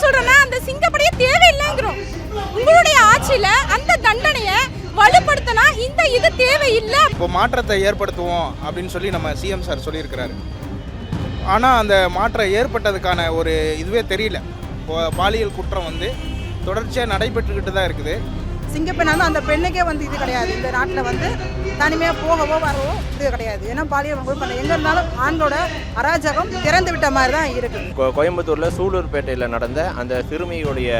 சொல்றேன்னா அந்த சிங்கப்படியே தேவையில்லைங்கிறோம். உங்களுடைய ஆட்சியில அந்த தண்டனையை வலுப்படுத்தினா இந்த இது தேவையில்லை. இப்போ மாற்றத்தை ஏற்படுத்துவோம் அப்படின்னு சொல்லி நம்ம சிஎம் சார் சொல்லியிருக்கிறாரு. ஆனால் அந்த மாற்றம் ஏற்பட்டதுக்கான ஒரு இதுவே தெரியல. பாலியல் குற்றம் வந்து தொடர்ச்சியாக நடைபெற்றுக்கிட்டு தான் இருக்குது. சிங்கப்பெண் வந்து அந்த பெண்ணுக்கே வந்து இது கிடையாது. இந்த நாட்டில் வந்து தனிமையாக போகவோ வரவோ இது கிடையாது. ஏன்னா பாலியல் பண்ண எங்கே இருந்தாலும் ஆண்களோட அராஜகம் திறந்து விட்ட மாதிரி தான் இருக்குது. கோயம்புத்தூரில் சூலூர்பேட்டையில் நடந்த அந்த சிறுமியுடைய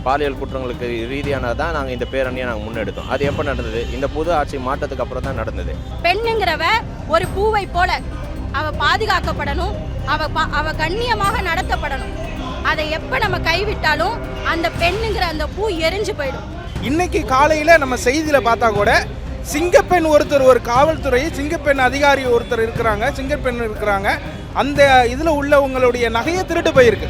பாலியல் குற்றங்களுக்கு ரீதியானதான் நாங்கள் இந்த பேரணியை நாங்கள் முன்னெடுத்தோம். அது எப்போ நடந்தது? இந்த புது ஆட்சி மாற்றத்துக்கு அப்புறம் தான் நடந்தது. பெண்ணுங்கிறவ ஒரு பூவை போல அவ பாதுகாக்கப்படணும், அவ கண்ணியமாக நடத்தப்படணும். அதை எப்போ நம்ம கைவிட்டாலும் அந்த பெண்ணுங்கிற அந்த பூ எரிஞ்சு போயிடும். இன்னைக்கு காலையில் நம்ம செய்தியில் பார்த்தா கூட சிங்கப்பெண் ஒருத்தர், ஒரு காவல்துறை சிங்கப்பெண் அதிகாரி ஒருத்தர் இருக்கிறாங்க, சிங்கப்பெண் இருக்கிறாங்க. அந்த இதில் உள்ள உங்களுடைய நகையை திருட்டு போயிருக்கு.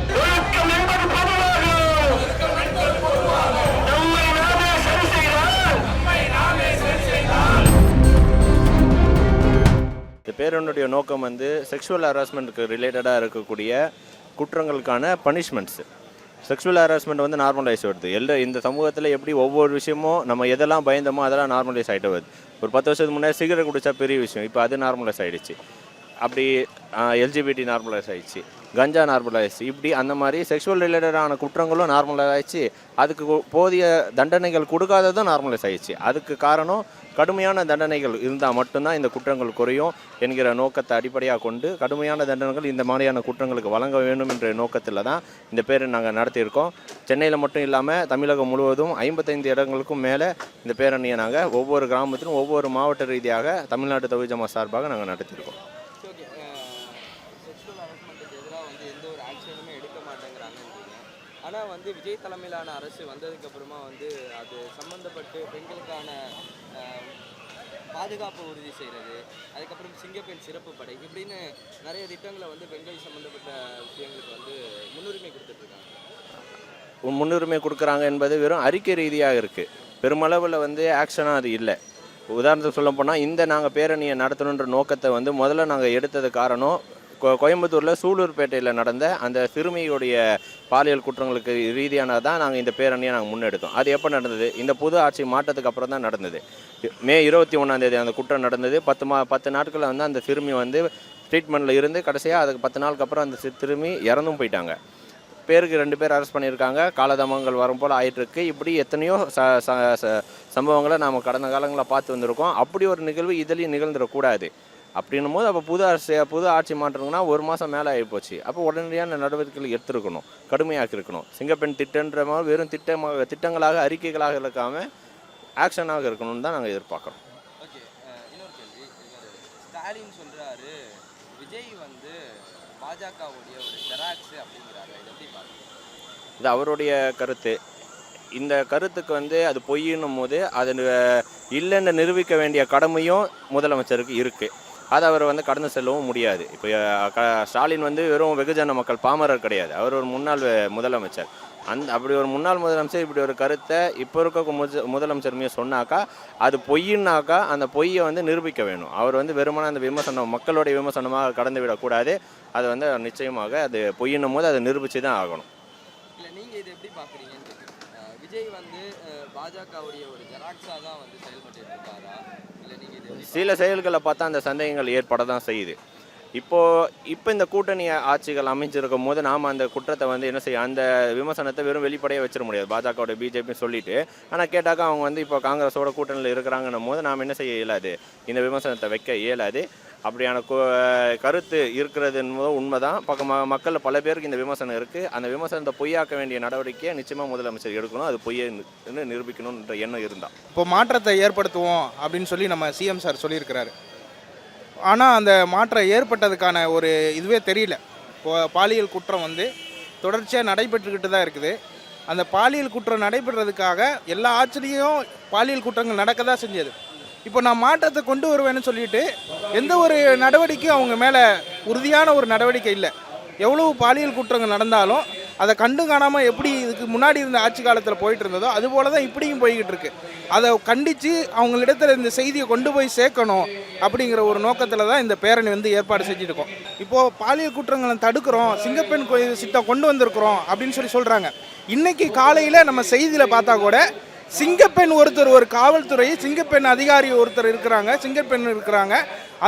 இந்த பேரணியுடைய நோக்கம் வந்து செக்ஷுவல் ஹராஸ்மெண்ட்டுக்கு ரிலேட்டடாக இருக்கக்கூடிய குற்றங்களுக்கான பனிஷ்மெண்ட்ஸு. செக்ஷுவல் ஹராஸ்மெண்ட் வந்து நார்மலைஸ் வருது. இந்த சமூகத்தில் எப்படி ஒவ்வொரு விஷயமும் நம்ம எதெல்லாம் பயந்தோமோ அதெல்லாம் நார்மலைஸ் ஆகிட்டு வருது. ஒரு 10 வருஷத்துக்கு முன்னாடி சிகரெட் குடித்தா பெரிய விஷயம், இப்போ அது நார்மலைஸ் ஆகிடுச்சு. அப்படி எல்ஜிபிடி நார்மலைஸ் ஆகிடுச்சு, கஞ்சா நார்மலைஸ், இப்படி அந்த மாதிரி செக்ஷுவல் ரிலேட்டடான குற்றங்களும் நார்மலைஸ் ஆகிடுச்சு. அதுக்கு போதிய தண்டனைகள் கொடுக்காததும் நார்மலைஸ் ஆகிடுச்சு. அதுக்கு காரணம் கடுமையான தண்டனைகள் இருந்தால் மட்டும்தான் இந்த குற்றங்கள் குறையும் என்கிற நோக்கத்தை அடிப்படையாக கொண்டு கடுமையான தண்டனைகள் இந்த மாதிரியான குற்றங்களுக்கு வழங்க வேண்டும் என்ற நோக்கத்தில் தான் இந்த பேரை நாங்கள் நடத்தியிருக்கோம். சென்னையில் மட்டும் இல்லாமல் தமிழகம் முழுவதும் 55 இடங்களுக்கும் மேலே இந்த பேரணியை நாங்கள் ஒவ்வொரு கிராமத்திலும் ஒவ்வொரு மாவட்ட ரீதியாக தமிழ்நாடு தவ்ஹீத் ஜமாத் சார்பாக நாங்கள் நடத்தியிருக்கோம். ஆனால் வந்து விஜய் தலைமையிலான அரசு வந்ததுக்கப்புறமா வந்து அது சம்மந்தப்பட்டு பெண்களுக்கான பாதுகாப்பு உறுதி செய்கிறது, அதுக்கப்புறம் சிங்கப்பெண் சிறப்பு படை, இப்படின்னு நிறைய திட்டங்களை வந்து பெண்கள் சம்மந்தப்பட்ட விஷயங்களுக்கு வந்து முன்னுரிமை கொடுத்துட்ருக்காங்க. முன்னுரிமை கொடுக்குறாங்க என்பது வெறும் அறிக்கை ரீதியாக இருக்குது. பெருமளவில் வந்து ஆக்ஷனாக அது இல்லை. உதாரணத்துக்கு சொல்ல போனால் இந்த நாங்கள் பேரணியை நடத்தணுன்ற நோக்கத்தை வந்து முதல்ல நாங்கள் எடுத்தது காரணம் கோயம்புத்தூரில் சூலூர்பேட்டையில் நடந்த அந்த சிறுமியுடைய பாலியல் குற்றங்களுக்கு ரீதியானதான் நாங்கள் இந்த பேரணியை நாங்கள் முன்னெடுத்தோம். அது எப்போ நடந்தது? இந்த புது ஆட்சி மாற்றத்துக்கு அப்புறம் தான் நடந்தது. மே 21 அந்த குற்றம் நடந்தது. 10 நாட்களில் வந்து அந்த சிறுமி வந்து ட்ரீட்மெண்ட்டில் இருந்து கடைசியாக அதுக்கு 10 நாளுக்கு அப்புறம் அந்த சிறுமி இறந்தும் போயிட்டாங்க. பேருக்கு 2 பேர் அரெஸ்ட் பண்ணியிருக்காங்க. காலதாமங்கள் வரும் போல் ஆயிட்டுருக்கு. இப்படி எத்தனையோ சம்பவங்களை நாம் கடந்த காலங்களில் பார்த்து வந்திருக்கோம். அப்படி ஒரு நிகழ்வு இதுலேயும் நிகழ்ந்துடக்கூடாது. அப்படின்னும் போது அப்போ புது ஆட்சி மாற்றணும்னா 1 மாதம் மேலே ஆகிப்போச்சு. அப்போ உடனடியான நடவடிக்கைகள் எடுத்துருக்கணும், கடுமையாக்கி இருக்கணும். சிங்கப்பெண் திட்டன்ற மாதிரி வெறும் திட்டங்களாக அறிக்கைகளாக இருக்காமல் ஆக்ஷனாக இருக்கணும்னு தான் நாங்கள் எதிர்பார்க்குறோம். ஓகே, இன்னொரு கேள்வி. ஸ்டாலின் சொல்கிறாரு விஜய் வந்து பாஜகவுடைய ஒரு ஜெராக்ஸ் அப்படிங்கிறாரு, இதை எப்படி பார்க்குறீங்க? இது அவருடைய கருத்து. இந்த கருத்துக்கு வந்து அது பொய்யின்னும் போது அது இல்லைன்னு நிரூபிக்க வேண்டிய கடமையும் முதலமைச்சருக்கு இருக்குது. அதை அவர் வந்து கடந்து செல்லவும் முடியாது. இப்போ ஸ்டாலின் வந்து வெறும் வெகுஜன மக்கள் பாமரர் கிடையாது. அவர் ஒரு முன்னாள் முதலமைச்சர். அப்படி ஒரு முன்னாள் முதலமைச்சர் இப்படி ஒரு கருத்தை இப்போ இருக்க முதலமைச்சருமே சொன்னாக்கா அது பொய்யின்னாக்கா அந்த பொய்யை வந்து நிரூபிக்க வேணும். அவர் வந்து வெறுமனே அந்த விமர்சனம் மக்களுடைய விமர்சனமாக கடந்து விடக்கூடாது. அது வந்து நிச்சயமாக அது பொய்யின்னும் போது அதை நிரூபித்து தான் ஆகணும். இல்லை, நீங்கள் இதை எப்படி பார்க்குறீங்கன்னு விஜய் வந்து பாஜகவுடைய ஒரு ஜெராக்ஸாக தான் வந்து செயல்பட்டு இருக்காரா? இல்லை நீங்கள் சில செயல்களை பார்த்தா அந்த சந்தேகங்கள் ஏற்பட தான் செய்யுது. இப்போ இந்த கூட்டணி ஆட்சிகள் அமைஞ்சிருக்கும் போது நாம் அந்த குற்றத்தை வந்து என்ன செய்ய, அந்த விமர்சனத்தை வெறும் வெளிப்படையாக வச்சிட முடியாது. பாஜகவோட பிஜேபின்னு சொல்லிட்டு ஆனால் கேட்டாக்கா அவங்க வந்து இப்போ காங்கிரஸோட கூட்டணியில் இருக்கிறாங்கன்னும் போது நாம் என்ன செய்ய இயலாது, இந்த விமர்சனத்தை வைக்க இயலாது. அப்படியான கருத்து இருக்கிறது உண்மைதான். மக்கள் பல பேருக்கு இந்த விமர்சனம் இருக்குது. அந்த விமர்சனத்தை பொய்யாக்க வேண்டிய நடவடிக்கையை நிச்சயமாக முதலமைச்சர் எடுக்கணும். அது பொய்யை நிரூபிக்கணுன்ற எண்ணம் இருந்தால் இப்போ மாற்றத்தை ஏற்படுத்துவோம் அப்படின்னு சொல்லி நம்ம சிஎம் சார் சொல்லியிருக்கிறாரு. ஆனால் அந்த மாற்றம் ஏற்பட்டதுக்கான ஒரு இதுவே தெரியல. பாலியல் குற்றம் வந்து தொடர்ச்சியாக நடைபெற்றுக்கிட்டு தான் இருக்குது. அந்த பாலியல் குற்றம் நடைபெறதுக்காக எல்லா ஆட்சிலையும் பாலியல் குற்றங்கள் நடக்க தான் செஞ்சது. இப்போ நான் மாற்றத்தை கொண்டு வருவேன்னு சொல்லிட்டு எந்த ஒரு நடவடிக்கையும் அவங்க மேலே உறுதியான ஒரு நடவடிக்கை இல்லை. எவ்வளவு பாலியல் குற்றங்கள் நடந்தாலும் அதை கண்டு காணாமல் எப்படி இதுக்கு முன்னாடி இருந்த ஆட்சி காலத்தில் போயிட்டு இருந்ததோ அது போல தான் இப்படியும் போய்கிட்டு இருக்கு. அதை கண்டித்து அவங்களிடத்துல இந்த செய்தியை கொண்டு போய் சேர்க்கணும் அப்படிங்கிற ஒரு நோக்கத்தில் தான் இந்த பேரணி வந்து ஏற்பாடு செஞ்சுருக்கோம். இப்போது பாலியல் குற்றங்களை தடுக்கிறோம், சிங்கப்பெண் சிட்டம் கொண்டு வந்திருக்கிறோம் அப்படின்னு சொல்கிறாங்க. இன்றைக்கி காலையில் நம்ம செய்தியில் பார்த்தா கூட சிங்கப்பெண் ஒருத்தர், ஒரு காவல்துறை சிங்கப்பெண் அதிகாரி ஒருத்தர் இருக்கிறாங்க, சிங்கப்பெண் இருக்கிறாங்க,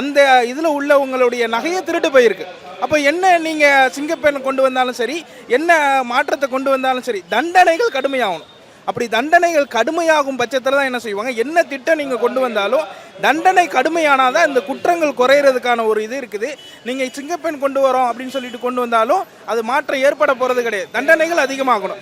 அந்த இதில் உள்ளவங்களுடைய நகையை திருட்டு போயிருக்கு. அப்போ என்ன, நீங்கள் சிங்கப்பெண் கொண்டு வந்தாலும் சரி, என்ன மாற்றத்தை கொண்டு வந்தாலும் சரி, தண்டனைகள் கடுமையாகணும். அப்படி தண்டனைகள் கடுமையாகும் பட்சத்தில் தான் என்ன செய்வாங்க, என்ன திட்டம் நீங்கள் கொண்டு வந்தாலும் தண்டனை கடுமையானால் தான் இந்த குற்றங்கள் குறையிறதுக்கான ஒரு இது இருக்குது. நீங்கள் சிங்கப்பெண் கொண்டு வரோம் அப்படின்னு சொல்லிட்டு கொண்டு வந்தாலும் அது மாற்றம் ஏற்பட போகிறது கிடையாது. தண்டனைகள் அதிகமாகணும்.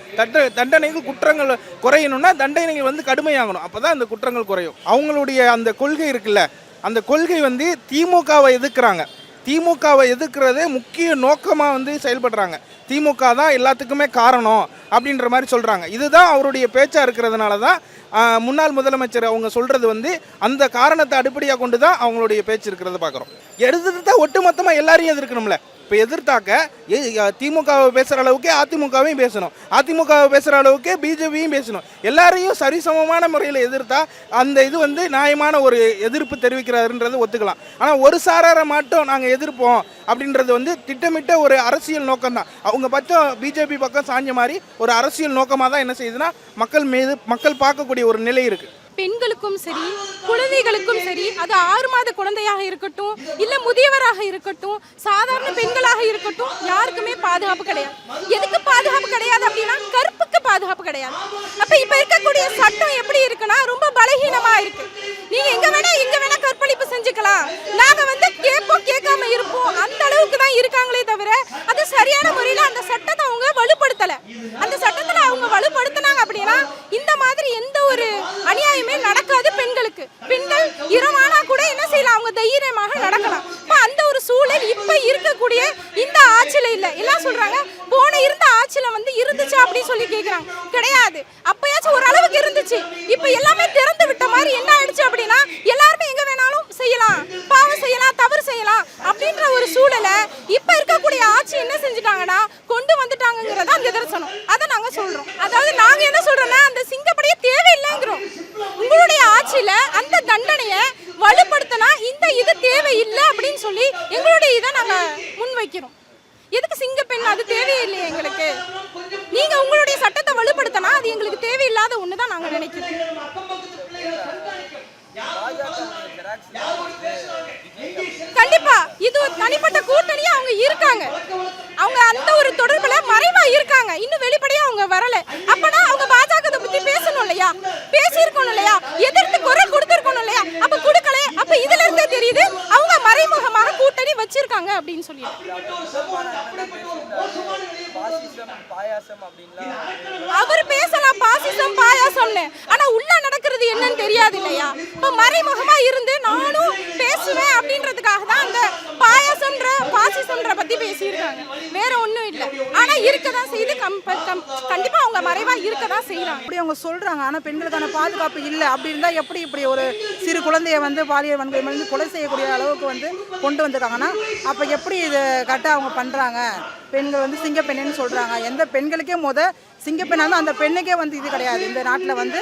தண்டனைகள் குற்றங்கள் குறையணும்னா தண்டனைகள் வந்து கடுமையாகணும். அப்போ தான் அந்த குற்றங்கள் குறையும். அவங்களுடைய அந்த கொள்கை இருக்குல்ல, அந்த கொள்கை வந்து திமுகவை எதிர்க்கிறாங்க. திமுகவை எதிர்க்கிறதே முக்கிய நோக்கமாக வந்து செயல்படுறாங்க. திமுக தான் எல்லாத்துக்குமே காரணம் அப்படின்ற மாதிரி சொல்கிறாங்க. இதுதான் அவருடைய பேச்சாக இருக்கிறதுனால தான் முன்னாள் முதலமைச்சர் அவங்க சொல்கிறது வந்து அந்த காரணத்தை அடிப்படையாக கொண்டு தான் அவங்களுடைய பேச்சு இருக்கிறத பார்க்குறோம். எதிர்த்தா ஒட்டுமொத்தமாக எல்லாரையும் எதிர்க்கணும்ல. இப்போ எதிர்த்தாக்க திமுகவை பேசுகிற அளவுக்கு அதிமுகவையும் பேசணும், அதிமுகவை பேசுகிற அளவுக்கு பிஜேபியும் பேசணும். எல்லாரையும் சரிசமமான முறையில் எதிர்த்தா அந்த இது வந்து நியாயமான ஒரு எதிர்ப்பு தெரிவிக்கிறாருன்றது ஒத்துக்கலாம். ஆனால் ஒரு சாராரை மட்டும் நாங்கள் எதிர்ப்போம் அப்படின்றது வந்து திட்டமிட்ட ஒரு அரசியல் நோக்கம் தான். அவங்க பக்கம் பிஜேபி பக்கம் சாஞ்ச மாதிரி ஒரு அரசியல் நோக்கமாக தான் என்ன செய்யுதுன்னா மக்கள் பார்க்கக்கூடிய ஒரு நிலை இருக்குது. பெண்களுக்கும் சரி, குழந்தைகளுக்கும் சரி, அது 6 மாத குழந்தையாக இருக்கட்டும், இல்ல முதியவராக இருக்கட்டும், சாதாரண பெண்களாக இருக்கட்டும், யாருக்குமே பாதுகாப்பு கிடையாது. எதுக்கு பாதுகாப்பு கிடையாது அப்படின்னா கற்புக்கு பாதுகாப்பு கிடையாது. அப்ப இப்ப இருக்கக்கூடிய சட்டம் எப்படி இருக்குன்னா ரொம்ப பலகீனமா இருக்கு. நீங்க எங்க வேணா கற்பழிப்பு செஞ்சுக்கலாம், நாங்க வந்து கேட்போம் கேட்காம இருப்போம், அந்த அளவுக்கு தான் இருக்காங்களே தவிர அது சரியான முறையில அந்த சட்டத்தை அவங்க வலுப்படுத்தல. அந்த சட்டத்துல அவங்க வலுப்படுத்தினாங்க அப்படின்னா இந்த மாதிரி எந்த ஒரு அநியாயம் நடக்காது. பெண்களுக்கு பெண்கள் இரவானா கூட என்ன செய்யலாம், அவங்க தைரியமாக நடக்கலாம். அந்த ஒரு சூழல் இப்ப இருக்கக்கூடிய இந்த ஆட்சியில இல்ல. எல்லாம் சொல்றாங்க போன இருந்த ஆட்சியில வந்து இருந்துச்சு அப்படின்னு சொல்லி கேக்குறாங்க. கிடையாது, அப்பயாச்சும் ஒரு அளவுக்கு இருந்துச்சு. இப்ப எல்லாமே திறந்து விட்ட மாதிரி என்ன ஆயிடுச்சு அப்படின்னா எல்லாருமே எங்க வேணாலும் செய்யலாம், பாவம் செய்யலாம், தவறு செய்யலாம் அப்படின்ற ஒரு சூழலை இப்ப இருக்கக்கூடிய ஆட்சி என்ன செஞ்சுட்டாங்கன்னா கொண்டு வந்துட்டாங்கிறத நிதர்சனம். அதை நாங்க சொல்றோம். அதாவது நாங்க என்ன சொல்றோம்னா அந்த சிங்கப்படியே தேவையில்லைங்கிறோம். உங்களுடைய ஆட்சியில அந்த தண்டனையை வலுப்படுத்தினா இந்த இது தேவையில்லை அப்படின்னு சொல்லி எங்களுடைய இதை நாங்க முன்வைக்கிறோம். எதுக்கு சிங்கப்பெண், அது தேவையில்லையே எங்களுக்கு. நீங்க உங்களுடைய சட்டத்தை வலுப்படுத்தினா அது எங்களுக்கு தேவையில்லாத ஒண்ணுதான் நாங்க நினைக்கிறோம். கண்டிப்பா இது ஒரு தனிப்பட்ட கூட்டணியா அவங்க இருக்காங்க. அவங்க அந்த ஒரு தொடர்புல மறைவா இருக்காங்க. இன்னும் வெளிப்படையா அவங்க வரல. அப்பனா அவங்க பாஜகத்தை பத்தி பேசணும் இல்லையா, பேசியிருக்கணும் இல்லையா, எதிர்த்து குரல் கொடுத்திருக்கணும் இல்லையா. அப்ப கொடுக்கல. அப்ப இதுல இருந்தே தெரியுது அவங்க மறைமுகமாக கூட்டணி வச்சிருக்காங்க அப்படின்னு சொல்லி. அவர் பேசலாம் பாசிசம் பாயாசம்னு, ஆனா உள்ள நடக்கிறது என்னன்னு தெரியாது இல்லையா. இப்ப மறைமுகமா இருந்து நானும் பேசுவேன் அப்படின்றதுக்காக தான் அந்த பாயாசம்ன்ற பாசிசம்ன்ற பத்தி பேசியிருக்காங்க, வேற ஒன்றும் இல்லை. ஆனா இருக்கதான் செய்து கண்டிப்பா அவங்க மறைவா இருக்கதான் செய்யறாங்க. அப்படி அவங்க சொல்றாங்க. ஆனா பெண்களுக்கான பாதுகாப்பு இல்லை. அப்படி இருந்தா எப்படி இப்படி ஒரு சிறு குழந்தைய வந்து பாலியல் வன்கொடுமை வந்து கொலை செய்யக்கூடிய அளவுக்கு வந்து கொண்டு வந்திருக்காங்கன்னா அப்ப எப்படி இது கரெக்டாக அவங்க பண்றாங்க. பெண்கள் வந்து சிங்கப்பெண்ணுன்னு சொல்றாங்க. எந்த பெண்களுக்கே சிங்கப்பெண்ணாலும் அந்த பெண்ணுக்கே வந்து இது கிடையாது. இந்த நாட்டில் வந்து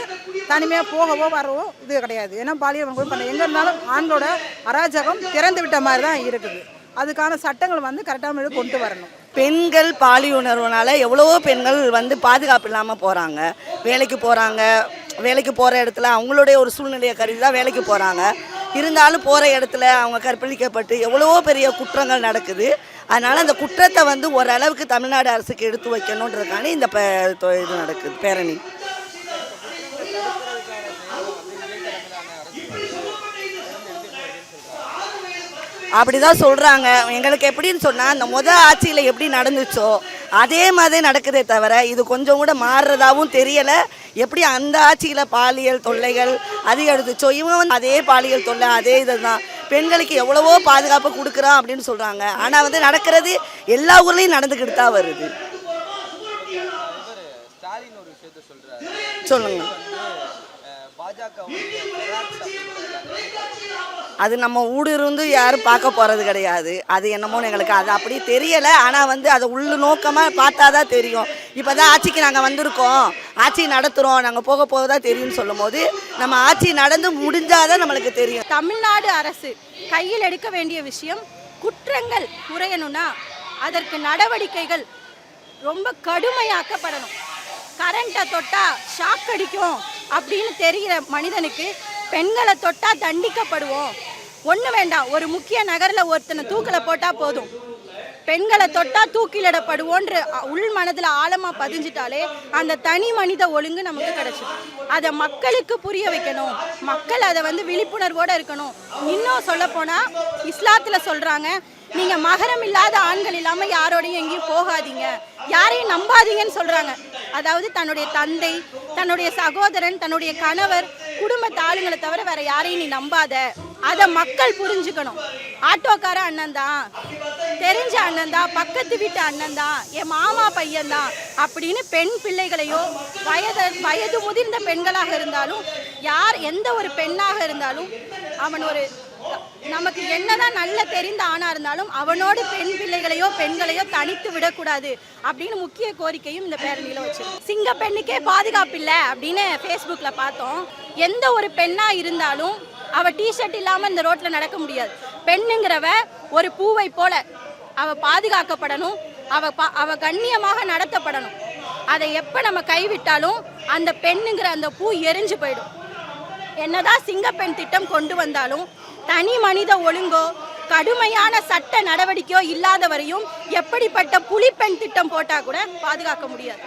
தனிமையாக போகவோ வரவோ இது கிடையாது. ஏன்னா பாலியல் வன்கொடுமை பண்ண எங்கே இருந்தாலும் ஆண்களோட அராஜகம் திறந்து விட்ட மாதிரி தான் இருக்குது. அதுக்கான சட்டங்கள் வந்து கரெக்டாக கொண்டு வரணும். பெண்கள் பாலியல் உணர்வுனால எவ்வளவோ பெண்கள் வந்து பாதுகாப்பு இல்லாமல் போகிறாங்க. வேலைக்கு போகிற இடத்துல அவங்களுடைய ஒரு சூழ்நிலையை கருதி தான் வேலைக்கு போகிறாங்க. இருந்தாலும் போகிற இடத்துல அவங்க கற்பழிக்கப்பட்டு எவ்வளவோ பெரிய குற்றங்கள் நடக்குது. அதனால் அந்த குற்றத்தை வந்து ஓரளவுக்கு தமிழ்நாடு அரசுக்கு எடுத்து வைக்கணுன்றதுக்கான இந்த இது நடக்குது பேரணி. அப்படி தான் சொல்கிறாங்க. எங்களுக்கு எப்படின்னு சொன்னால் அந்த ஆட்சியில் எப்படி நடந்துச்சோ அதே மாதிரி நடக்குதே தவிர இது கொஞ்சம் கூட மாறுறதாகவும் தெரியலை. எப்படி அந்த ஆட்சியில் பாலியல் தொல்லைகள் அதிகரித்துச்சோ இவங்க வந்து அதே பாலியல் தொல்லை அதே இது தான். பெண்களுக்கு எவ்வளவோ பாதுகாப்பு கொடுக்குறோம் அப்படின்னு சொல்கிறாங்க. ஆனால் வந்து நடக்கிறது எல்லா ஊர்லேயும் நடந்துக்கிட்டு தான் வருது. சொல்லுங்க. பாஜக அது நம்ம ஊடுருந்து யாரும் பார்க்க போகிறது கிடையாது. அது என்னமோன்னு எங்களுக்கு அது அப்படி தெரியலை. ஆனால் வந்து அதை உள்ள நோக்கமாக பார்த்தா தான் தெரியும். இப்போ தான் ஆட்சிக்கு நாங்கள் வந்திருக்கோம், ஆட்சி நடத்துகிறோம், நாங்கள் போக போக தான் தெரியும்னு சொல்லும் போது நம்ம ஆட்சி நடந்து முடிஞ்சாதான் நம்மளுக்கு தெரியும். தமிழ்நாடு அரசு கையில் எடுக்க வேண்டிய விஷயம், குற்றங்கள் குறையணும்னா அதற்கு நடவடிக்கைகள் ரொம்ப கடுமையாக்கப்படணும். கரண்ட்டை தொட்டா ஷாக் அடிக்கும் அப்படின்னு தெரிகிற மனிதனுக்கு பெண்களை தொட்டா தண்டிக்கப்படுவோம். ஒன்று வேண்டாம், ஒரு முக்கிய நகரில் ஒருத்தனை தூக்கில் போட்டால் போதும், பெண்களை தொட்டா தூக்கிலிடப்படுவோன்ற உள் மனதில் ஆழமாக பதிஞ்சிட்டாலே அந்த தனி மனித ஒழுங்கு நமக்கு கிடைச்சிடும். அதை மக்களுக்கு புரிய வைக்கணும், மக்கள் அதை வந்து விழிப்புணர்வோடு இருக்கணும். இன்னும் சொல்லப்போனால் இஸ்லாத்தில் சொல்கிறாங்க, நீங்கள் மகரம் இல்லாத ஆண்கள் இல்லாமல் யாரோடையும் எங்கேயும் போகாதீங்க, யாரையும் நம்பாதீங்கன்னு சொல்கிறாங்க. அதாவது தன்னுடைய தந்தை, தன்னுடைய சகோதரன், தன்னுடைய கணவர், குடும்பத்து ஆளுங்களை தவிர வேற யாரையும் நீ நம்பாத. அதை மக்கள் புரிஞ்சுக்கணும். ஆட்டோக்கார அண்ணன் தான், தெரிஞ்ச அண்ணன் தான், பக்கத்து வீட்டு அண்ணன் தான், என் மாமா பையன் தான் அப்படின்னு பெண் பிள்ளைகளையோ வயது முதிர்ந்த பெண்களாக இருந்தாலும் யார் எந்த ஒரு பெண்ணாக இருந்தாலும் அவன் ஒரு நமக்கு என்னதான் நல்ல தெரிந்த ஆணா இருந்தாலும் அவனோடு பெண் பிள்ளைகளையோ பெண்களையோ தனித்து விடக்கூடாது அப்படின்னு முக்கிய கோரிக்கையும் இந்த பேரணியில் வச்சு. சிங்க பெண்ணுக்கே பாதுகாப்பு இல்லை அப்படின்னு ஃபேஸ்புக்கில் பார்த்தோம். எந்த ஒரு பெண்ணா இருந்தாலும் அவ டிஷர்ட் இல்லாமல் இந்த ரோட்டில் நடக்க முடியாது. பெண்ணுங்கிறவ ஒரு பூவை போல அவ பாதுகாக்கப்படணும், அவ கண்ணியமாக நடத்தப்படணும். அதை எப்போ நம்ம கைவிட்டாலும் அந்த பெண்ணுங்கிற அந்த பூ எரிஞ்சு போயிடும். என்னதான் சிங்கப்பெண் திட்டம் கொண்டு வந்தாலும் தனி மனித ஒழுங்கோ கடுமையான சட்ட நடவடிக்கையோ இல்லாத வரையும் எப்படிப்பட்ட புலிப்பெண் திட்டம் போட்டால் கூட பாதுகாக்க முடியாது.